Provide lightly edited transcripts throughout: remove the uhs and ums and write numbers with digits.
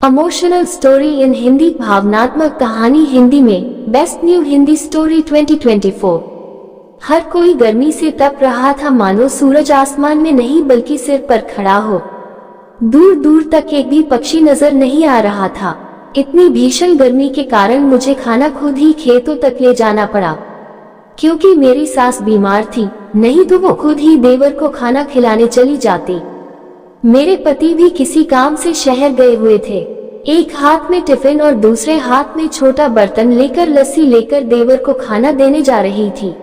Emotional story in Hindi, भावनात्मक कहानी हिंदी में बेस्ट न्यू हिंदी स्टोरी 2024। हर कोई गर्मी से तप रहा था, मानो सूरज आसमान में नहीं बल्कि सिर पर खड़ा हो। दूर दूर तक एक भी पक्षी नजर नहीं आ रहा था। इतनी भीषण गर्मी के कारण मुझे खाना खुद ही खेतों तक ले जाना पड़ा, क्योंकि मेरी सास बीमार थी, नहीं तो वो खुद ही देवर को खाना खिलाने चली जाती। मेरे पति भी किसी काम से शहर गए हुए थे। एक हाथ में टिफिन और दूसरे हाथ में छोटा बर्तन लेकर लस्सी लेकर देवर को खाना देने जा रही थी।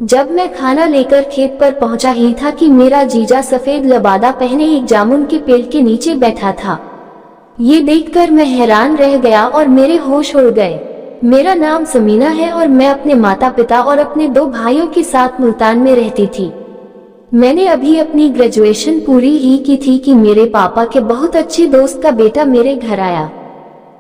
जब मैं खाना लेकर खेत पर पहुंचा ही था कि मेरा जीजा सफेद लबादा पहने एक जामुन के पेड़ के नीचे बैठा था। ये देखकर मैं हैरान रह गया और मेरे होश उड़ गए। मेरा नाम समीना है और मैं अपने माता पिता और अपने 2 भाइयों के साथ मुल्तान में रहती थी। मैंने अभी अपनी ग्रेजुएशन पूरी ही की थी कि मेरे पापा के बहुत अच्छे दोस्त का बेटा मेरे घर आया,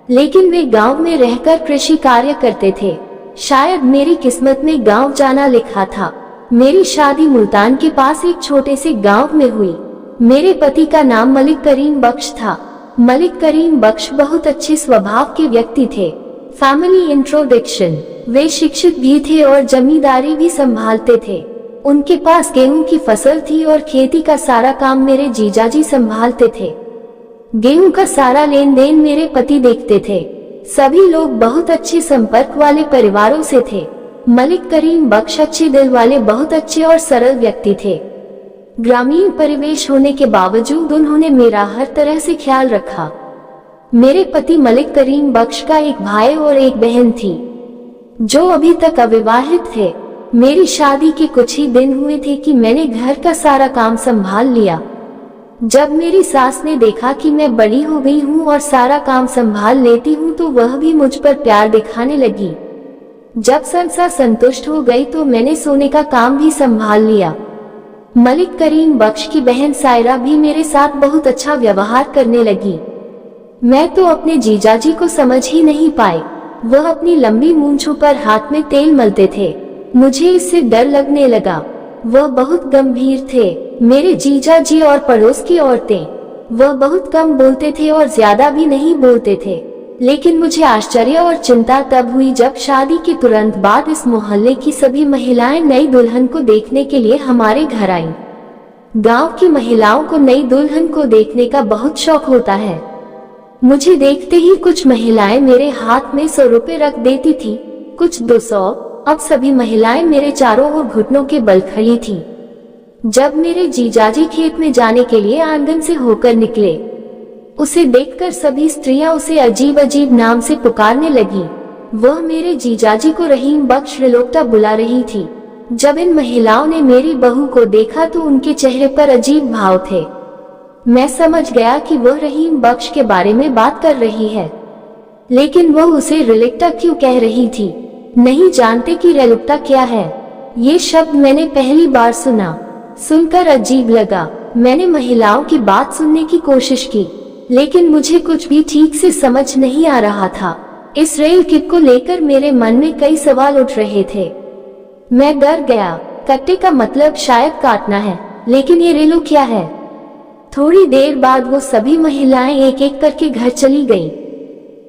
लेकिन वे गांव में रहकर कृषि कार्य करते थे। शायद मेरी किस्मत में गांव जाना लिखा था। मेरी शादी मुल्तान के पास एक छोटे से गांव में हुई। मेरे पति का नाम मलिक करीम बख्श था। मलिक करीम बख्श बहुत अच्छे स्वभाव के व्यक्ति थे। फैमिली इंट्रोडक्शन, वे शिक्षित भी थे और जमींदारी भी संभालते थे। उनके पास गेहूं की फसल थी और खेती का सारा काम मेरे जीजाजी संभालते थे। गेहूं का सारा लेन देन मेरे पति देखते थे। सभी लोग बहुत अच्छे संपर्क वाले परिवारों से थे। मलिक करीम बख्श अच्छे दिल वाले, बहुत अच्छे और सरल व्यक्ति थे। ग्रामीण परिवेश होने के बावजूद उन्होंने मेरा हर तरह से ख्याल रखा। मेरे पति मलिक करीम बख्श का एक भाई और एक बहन थी, जो अभी तक अविवाहित थे। मेरी शादी के कुछ ही दिन हुए थे कि मैंने घर का सारा काम संभाल लिया। जब मेरी सास ने देखा कि मैं बड़ी हो गई हूँ और सारा काम संभाल लेती हूँ, तो वह भी मुझ पर प्यार दिखाने लगी। जब संसा संतुष्ट हो गई तो मैंने सोने का काम भी संभाल लिया। मलिक करीम बख्श की बहन सायरा भी मेरे साथ बहुत अच्छा व्यवहार करने लगी। मैं तो अपने जीजाजी को समझ ही नहीं पाई। वह अपनी लंबी मूंछों पर हाथ में तेल मलते थे। मुझे इससे डर लगने लगा। वह बहुत गंभीर थे। मेरे जीजाजी और पड़ोस की औरतें, वह बहुत कम बोलते थे और ज्यादा भी नहीं बोलते थे। लेकिन मुझे आश्चर्य और चिंता तब हुई जब शादी के तुरंत बाद इस मोहल्ले की सभी महिलाएं नई दुल्हन को देखने के लिए हमारे घर आईं। गांव की महिलाओं को नई दुल्हन को देखने का बहुत शौक होता है। मुझे देखते ही कुछ महिलाएं मेरे हाथ में 100 रुपए रख देती थी, कुछ 200। अब सभी महिलाएं मेरे चारों ओर घुटनों के बल खड़ी थी। जब मेरे जीजाजी खेत में जाने के लिए आंगन से होकर निकले, उसे देखकर सभी स्त्रियां उसे अजीब अजीब नाम से पुकारने लगी। वह मेरे जीजाजी को रहीम बख्श रिलोक्टा बुला रही थी। जब इन महिलाओं ने मेरी बहू को देखा तो उनके चेहरे पर अजीब भाव थे। मैं समझ गया कि वह रहीम बख्श के बारे में बात कर रही है, लेकिन वह उसे रिलेक्टा क्यों कह रही थी। नहीं जानते कि रेलुक्टा क्या है। ये शब्द मैंने पहली बार सुना। सुनकर अजीब लगा। मैंने महिलाओं की बात सुनने की कोशिश की, लेकिन मुझे कुछ भी ठीक से समझ नहीं आ रहा था। इस रेल किट को लेकर मेरे मन में कई सवाल उठ रहे थे। मैं डर गया। कट्टे का मतलब शायद काटना है, लेकिन ये रेलू क्या है। थोड़ी देर बाद वो सभी महिलाएं एक एक करके घर चली गईं।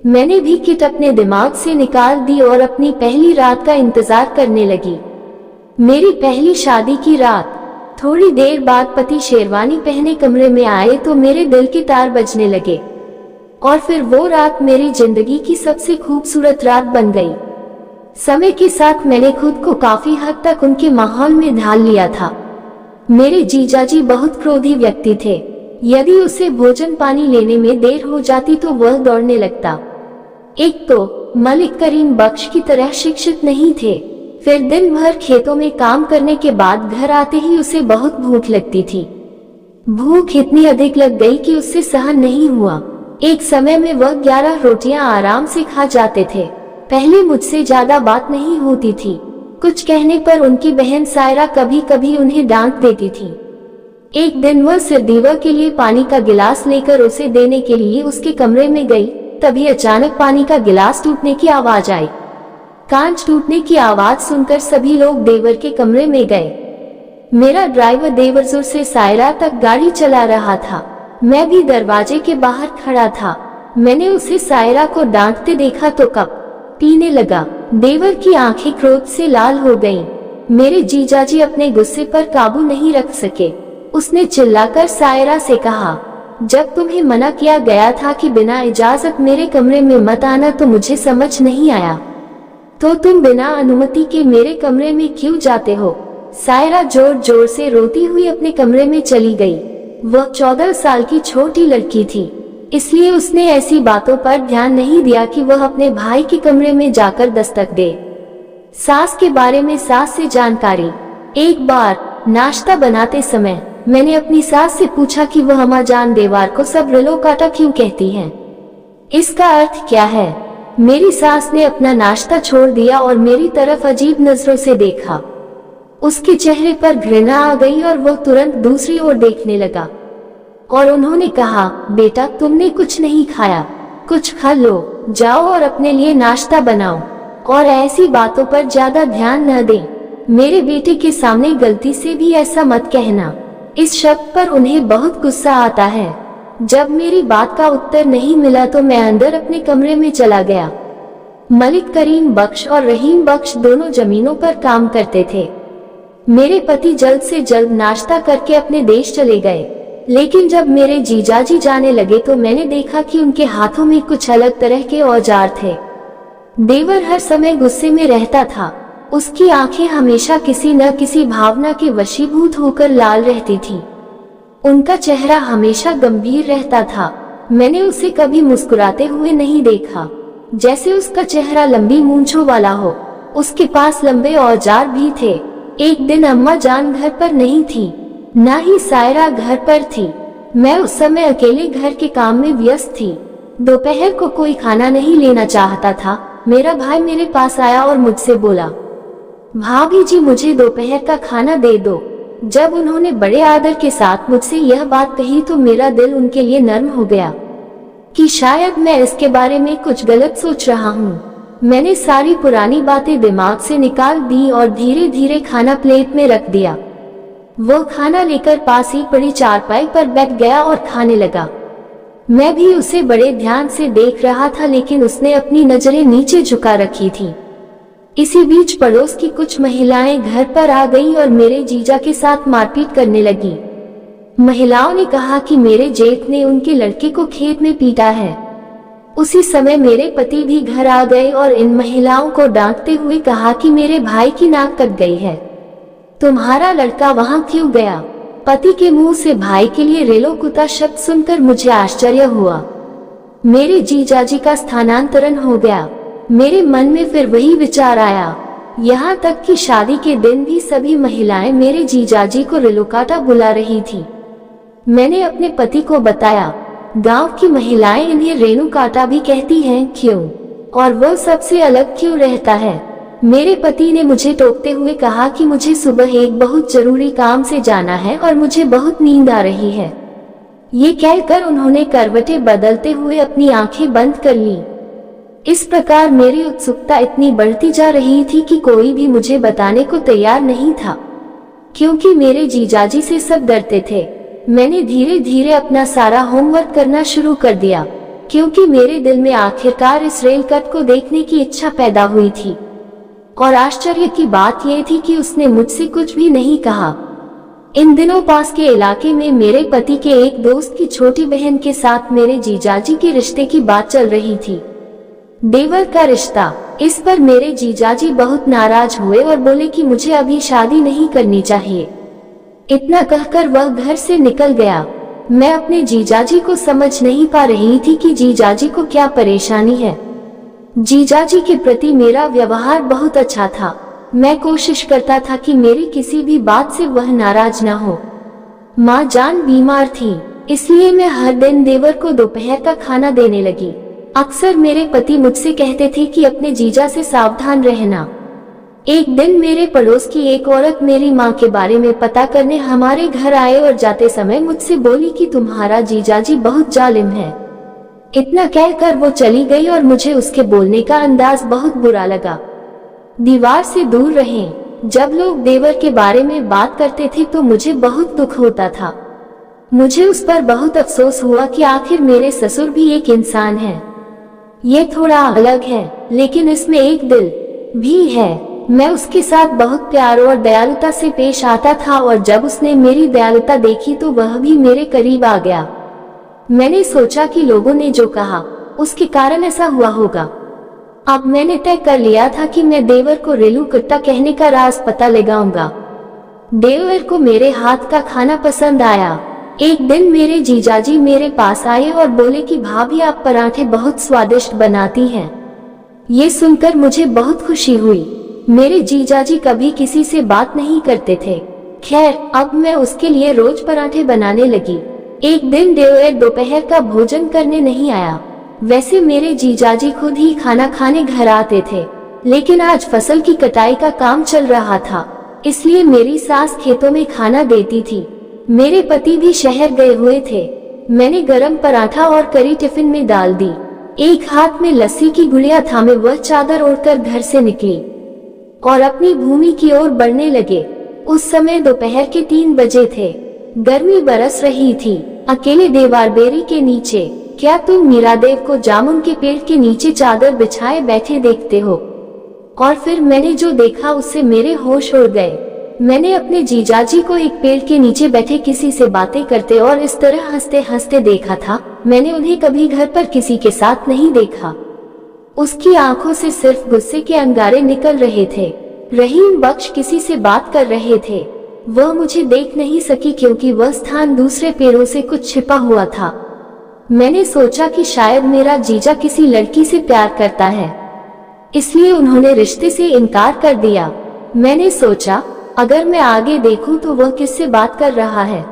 मैंने भी किट अपने दिमाग से निकाल दी और अपनी पहली रात का इंतजार करने लगी। मेरी पहली शादी की रात। थोड़ी देर बाद पति शेरवानी पहने कमरे में आए तो मेरे दिल के तार बजने लगे, और फिर वो रात मेरी जिंदगी की सबसे खूबसूरत रात बन गई। समय के साथ मैंने खुद को काफी हद तक उनके माहौल में ढाल लिया था। मेरे जीजाजी बहुत क्रोधी व्यक्ति थे। यदि उसे भोजन पानी लेने में देर हो जाती तो वह दौड़ने लगता। एक तो मलिक करीम बख्श की तरह शिक्षित नहीं थे। फिर दिन भर खेतों में काम करने के बाद घर आते ही उसे बहुत भूख लगती थी। भूख इतनी अधिक लग गई कि उससे सहन नहीं हुआ। एक समय में वह 11 रोटियां आराम से खा जाते थे। पहले मुझसे ज्यादा बात नहीं होती थी। कुछ कहने पर उनकी बहन सायरा कभी कभी उन्हें डांट देती थी। एक दिन वह सिरदीवा के लिए पानी का गिलास लेकर उसे देने के लिए उसके कमरे में गई। तभी अचानक पानी का गिलास टूटने की आवाज आई। कांच टूटने की आवाज सुनकर सभी लोग देवर के कमरे में गए। मेरा ड्राइवर देवरजुर से सायरा तक गाड़ी चला रहा था। मैं भी दरवाजे के बाहर खड़ा था। मैंने उसे सायरा को डांटते देखा तो कप पीने लगा। देवर की आंखें क्रोध से लाल हो गईं। मेरे जीजाजी अपने गुस्से पर काबू नहीं रख सके। उसने चिल्लाकर सायरा से कहा, जब तुम्हें मना किया गया था कि बिना इजाजत मेरे कमरे में मत आना तो मुझे समझ नहीं आया, तो तुम बिना अनुमति के मेरे कमरे में क्यों जाते हो? सायरा जोर जोर से रोती हुई अपने कमरे में चली गई। वह 14 साल की छोटी लड़की थी, इसलिए उसने ऐसी बातों पर ध्यान नहीं दिया कि वह अपने भाई के कमरे में जाकर दस्तक दे। सास के बारे में सास से जानकारी। एक बार नाश्ता बनाते समय मैंने अपनी सास से पूछा कि वह अम्मा जान देवार को सब रिलो काटा क्यों कहती हैं? इसका अर्थ क्या है? मेरी सास ने अपना नाश्ता छोड़ दिया और मेरी तरफ अजीब नजरों से देखा। उसके चेहरे पर घृणा आ गई और वह तुरंत दूसरी ओर देखने लगा और उन्होंने कहा, बेटा तुमने कुछ नहीं खाया, कुछ खा लो, जाओ और अपने लिए नाश्ता बनाओ और ऐसी बातों पर ज्यादा ध्यान न दें। मेरे बेटे के सामने गलती से भी ऐसा मत कहना। इस शब्द पर उन्हें बहुत गुस्सा आता है। जब मेरी बात का उत्तर नहीं मिला तो मैं अंदर अपने कमरे में चला गया। मलिक करीम बख्श और रहीम बख्श दोनों जमीनों पर काम करते थे। मेरे पति जल्द से जल्द नाश्ता करके अपने देश चले गए, लेकिन जब मेरे जीजाजी जाने लगे तो मैंने देखा कि उनके हाथों में कुछ अलग तरह के औजार थे। देवर हर समय गुस्से में रहता था। उसकी आंखें हमेशा किसी न किसी भावना के वशीभूत होकर लाल रहती थी। उनका चेहरा हमेशा गंभीर रहता था। मैंने उसे कभी मुस्कुराते हुए नहीं देखा। जैसे उसका चेहरा लंबी मूंछों वाला हो। उसके पास लंबे औजार भी थे। एक दिन अम्मा जान घर पर नहीं थी, न ही सायरा घर पर थी। मैं उस समय अकेले घर के काम में व्यस्त थी। दोपहर को कोई खाना नहीं लेना चाहता था। मेरा भाई मेरे पास आया और मुझसे बोला, भाभी जी मुझे दोपहर का खाना दे दो। जब उन्होंने बड़े आदर के साथ मुझसे यह बात कही तो मेरा दिल उनके लिए नर्म हो गया कि शायद मैं इसके बारे में कुछ गलत सोच रहा हूँ। मैंने सारी पुरानी बातें दिमाग से निकाल दी और धीरे धीरे खाना प्लेट में रख दिया। वो खाना लेकर पास ही पड़ी चारपाई पर बैठ गया और खाने लगा। मैं भी उसे बड़े ध्यान से देख रहा था, लेकिन उसने अपनी नजरें नीचे झुका रखी थी। इसी बीच पड़ोस की कुछ महिलाएं घर पर आ गईं और मेरे जीजा के साथ मारपीट करने लगी। महिलाओं ने कहा कि मेरे जेठ ने उनके लड़के को खेत में पीटा है। उसी समय मेरे पति भी घर आ गए और इन महिलाओं को डांटते हुए कहा कि मेरे भाई की नाक कट गई है, तुम्हारा लड़का वहां क्यों गया? पति के मुंह से भाई के लिए रेलो कुत्ता शब्द सुनकर मुझे आश्चर्य हुआ। मेरे जीजाजी का स्थानांतरण हो गया। मेरे मन में फिर वही विचार आया। यहाँ तक कि शादी के दिन भी सभी महिलाएं मेरे जीजाजी को रेलोकाटा बुला रही थी। मैंने अपने पति को बताया, गांव की महिलाएं इन्हें रेणु काटा भी कहती हैं, क्यों? और वह सबसे अलग क्यों रहता है? मेरे पति ने मुझे टोकते हुए कहा कि मुझे सुबह एक बहुत जरूरी काम से जाना है और मुझे बहुत नींद आ रही है। ये कहकर उन्होंने करवटें बदलते हुए अपनी आंखें बंद कर ली। इस प्रकार मेरी उत्सुकता इतनी बढ़ती जा रही थी कि कोई भी मुझे बताने को तैयार नहीं था, क्योंकि मेरे जीजाजी से सब डरते थे। मैंने धीरे धीरे अपना सारा होमवर्क करना शुरू कर दिया, क्योंकि मेरे दिल में आखिरकार इस रेल कट को देखने की इच्छा पैदा हुई थी। और आश्चर्य की बात यह थी कि उसने मुझसे कुछ भी नहीं कहा। इन दिनों पास के इलाके में मेरे पति के एक दोस्त की छोटी बहन के साथ मेरे जीजाजी के रिश्ते की बात चल रही थी, देवर का रिश्ता। इस पर मेरे जीजाजी बहुत नाराज हुए और बोले कि मुझे अभी शादी नहीं करनी चाहिए। इतना कहकर वह घर से निकल गया। मैं अपने जीजाजी को समझ नहीं पा रही थी कि जीजाजी को क्या परेशानी है। जीजाजी के प्रति मेरा व्यवहार बहुत अच्छा था। मैं कोशिश करता था कि मेरी किसी भी बात से वह नाराज न हो। माँ जान बीमार थी, इसलिए मैं हर दिन देवर को दोपहर का खाना देने लगी। अक्सर मेरे पति मुझसे कहते थे कि अपने जीजा से सावधान रहना। एक दिन मेरे पड़ोस की एक औरत मेरी माँ के बारे में पता करने हमारे घर आए और जाते समय मुझसे बोली कि तुम्हारा जीजाजी बहुत जालिम है। इतना कहकर वो चली गई और मुझे उसके बोलने का अंदाज बहुत बुरा लगा। दीवार से दूर रहें। जब लोग देवर के बारे में बात करते थे तो मुझे बहुत दुख होता था। मुझे उस पर बहुत अफसोस हुआ कि आखिर मेरे ससुर भी एक इंसान है। ये थोड़ा अलग है, लेकिन इसमें एक दिल भी है। मैं उसके साथ बहुत प्यार और दयालुता से पेश आता था और जब उसने मेरी दयालुता देखी तो वह भी मेरे करीब आ गया। मैंने सोचा कि लोगों ने जो कहा उसके कारण ऐसा हुआ होगा। अब मैंने तय कर लिया था कि मैं देवर को रेलू कुत्ता कहने का राज पता लगाऊंगा। देवर को मेरे हाथ का खाना पसंद आया। एक दिन मेरे जीजाजी मेरे पास आए और बोले कि भाभी आप पराठे बहुत स्वादिष्ट बनाती हैं। ये सुनकर मुझे बहुत खुशी हुई। मेरे जीजाजी कभी किसी से बात नहीं करते थे। खैर, अब मैं उसके लिए रोज पराठे बनाने लगी। एक दिन देवर दोपहर का भोजन करने नहीं आया। वैसे मेरे जीजाजी खुद ही खाना खाने घर आते थे, लेकिन आज फसल की कटाई का काम चल रहा था, इसलिए मेरी सास खेतों में खाना देती थी। मेरे पति भी शहर गए हुए थे। मैंने गरम पराठा और करी टिफिन में डाल दी। एक हाथ में लस्सी की गुड़िया थामे वह चादर ओढ़कर घर से निकली और अपनी भूमि की ओर बढ़ने लगे। उस समय दोपहर के 3 बजे थे। गर्मी बरस रही थी। अकेले देवार बेरी के नीचे, क्या तुम मीरादेव को जामुन के पेड़ के नीचे चादर बिछाए बैठे देखते हो? और फिर मैंने जो देखा उससे मेरे होश उड़ गए। मैंने अपने जीजाजी को एक पेड़ के नीचे बैठे किसी से बातें करते और इस तरह हंसते हंसते देखा था। मैंने उन्हें कभी घर पर किसी के साथ नहीं देखा। उसकी आंखों से सिर्फ गुस्से के अंगारे निकल रहे थे। रहीम बख्श किसी से बात कर रहे थे। वह मुझे देख नहीं सकी क्योंकि वह स्थान दूसरे पेड़ों से कुछ छिपा हुआ था। मैंने सोचा कि शायद मेरा जीजा किसी लड़की से प्यार करता है, इसलिए उन्होंने रिश्ते से इनकार कर दिया। मैंने सोचा अगर मैं आगे देखूं तो वह किससे बात कर रहा है।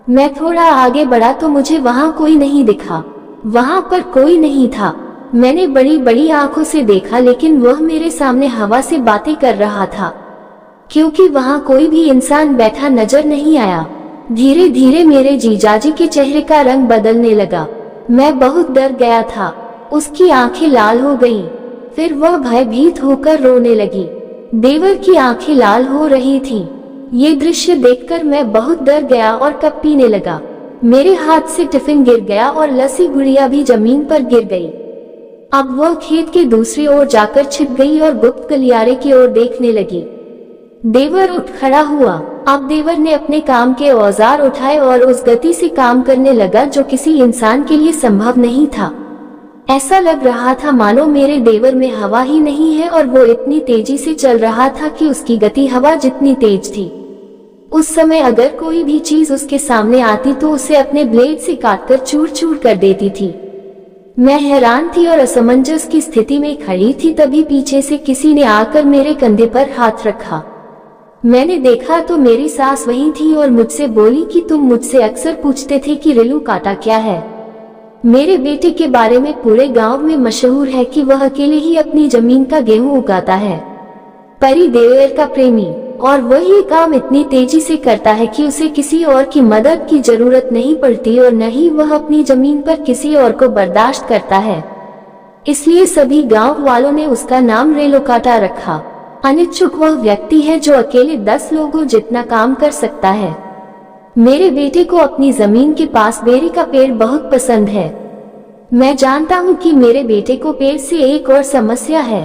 मैं थोड़ा आगे बढ़ा तो मुझे वहां कोई नहीं दिखा। वहां पर कोई नहीं था। मैंने बड़ी बड़ी आंखों से देखा, लेकिन वह मेरे सामने हवा से बातें कर रहा था, क्योंकि वहां कोई भी इंसान बैठा नजर नहीं आया। धीरे धीरे मेरे जीजाजी के चेहरे का रंग बदलने लगा। मैं बहुत डर गया था। उसकी आंखें लाल हो गईं। फिर वह भयभीत होकर रोने लगी। देवर की आंखें लाल हो रही थीं। ये दृश्य देखकर मैं बहुत डर गया और कप पीने लगा। मेरे हाथ से टिफिन गिर गया और लस्सी गुड़िया भी जमीन पर गिर गई। अब वह खेत के दूसरी ओर जाकर छिप गई और गुप्त गलियारे की ओर देखने लगी। देवर उठ खड़ा हुआ। अब देवर ने अपने काम के औजार उठाए और उस गति से काम करने लगा जो किसी इंसान के लिए संभव नहीं था। ऐसा लग रहा था मानो मेरे देवर में हवा ही नहीं है और वो इतनी तेजी से चल रहा था कि उसकी गति हवा जितनी तेज थी। उस समय अगर कोई भी चीज उसके सामने आती तो उसे अपने ब्लेड से काटकर चूर चूर कर देती थी। मैं हैरान थी और असमंजस की स्थिति में खड़ी थी। तभी पीछे से किसी ने आकर मेरे कंधे पर हाथ रखा। मैंने देखा तो मेरी सास वहीं थी और मुझसे बोली कि तुम मुझसे अक्सर पूछते थे कि रेलू काटा क्या है। मेरे बेटे के बारे में पूरे गांव में मशहूर है कि वह अकेले ही अपनी जमीन का गेहूं उगाता है। परी देवर का प्रेमी, और वह ये काम इतनी तेजी से करता है कि उसे किसी और की मदद की जरूरत नहीं पड़ती और न ही वह अपनी जमीन पर किसी और को बर्दाश्त करता है। इसलिए सभी गांव वालों ने उसका नाम रेलू काटा रखा। अनिच्छुक वह व्यक्ति है जो अकेले 10 लोगों जितना काम कर सकता है। मेरे बेटे को अपनी जमीन के पास बेरी का पेड़ बहुत पसंद है। मैं जानता हूँ कि मेरे बेटे को पेड़ से एक और समस्या है,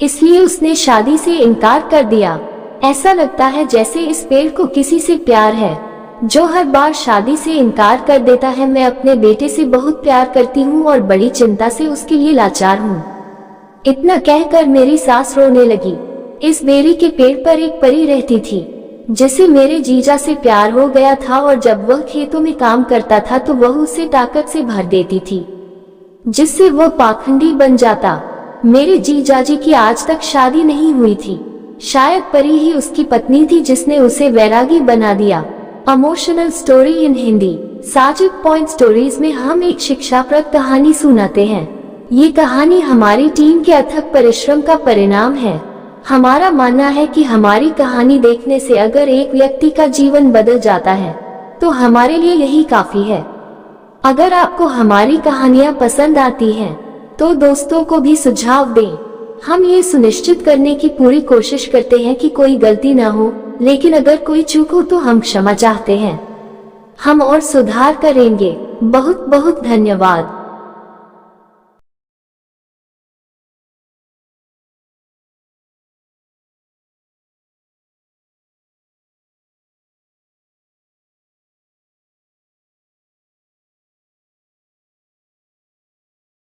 इसलिए उसने शादी से इनकार कर दिया। ऐसा लगता है जैसे इस पेड़ को किसी से प्यार है, जो हर बार शादी से इनकार कर देता है। मैं अपने बेटे से बहुत प्यार करती हूँ और बड़ी चिंता से उसके लिए लाचार हूँ। इतना कहकर मेरी सास रोने लगी। इस बेरी के पेड़ पर एक परी रहती थी जिसे मेरे जीजा से प्यार हो गया था, और जब वह खेतों में काम करता था तो वह उसे ताकत से भर देती थी, जिससे वह पाखंडी बन जाता। मेरे जीजाजी की आज तक शादी नहीं हुई थी। शायद परी ही उसकी पत्नी थी जिसने उसे वैरागी बना दिया। Emotional story in Hindi. Sajid point stories में हम एक शिक्षाप्रद कहानी सुनाते हैं। ये कहानी हमारी टीम के अथक परिश्रम का परिणाम है। हमारा मानना है कि हमारी कहानी देखने से अगर एक व्यक्ति का जीवन बदल जाता है तो हमारे लिए यही काफी है। अगर आपको हमारी कहानियां पसंद आती हैं तो दोस्तों को भी सुझाव दें। हम ये सुनिश्चित करने की पूरी कोशिश करते हैं कि कोई गलती ना हो, लेकिन अगर कोई चूक हो तो हम क्षमा चाहते हैं। हम और सुधार करेंगे। बहुत बहुत धन्यवाद।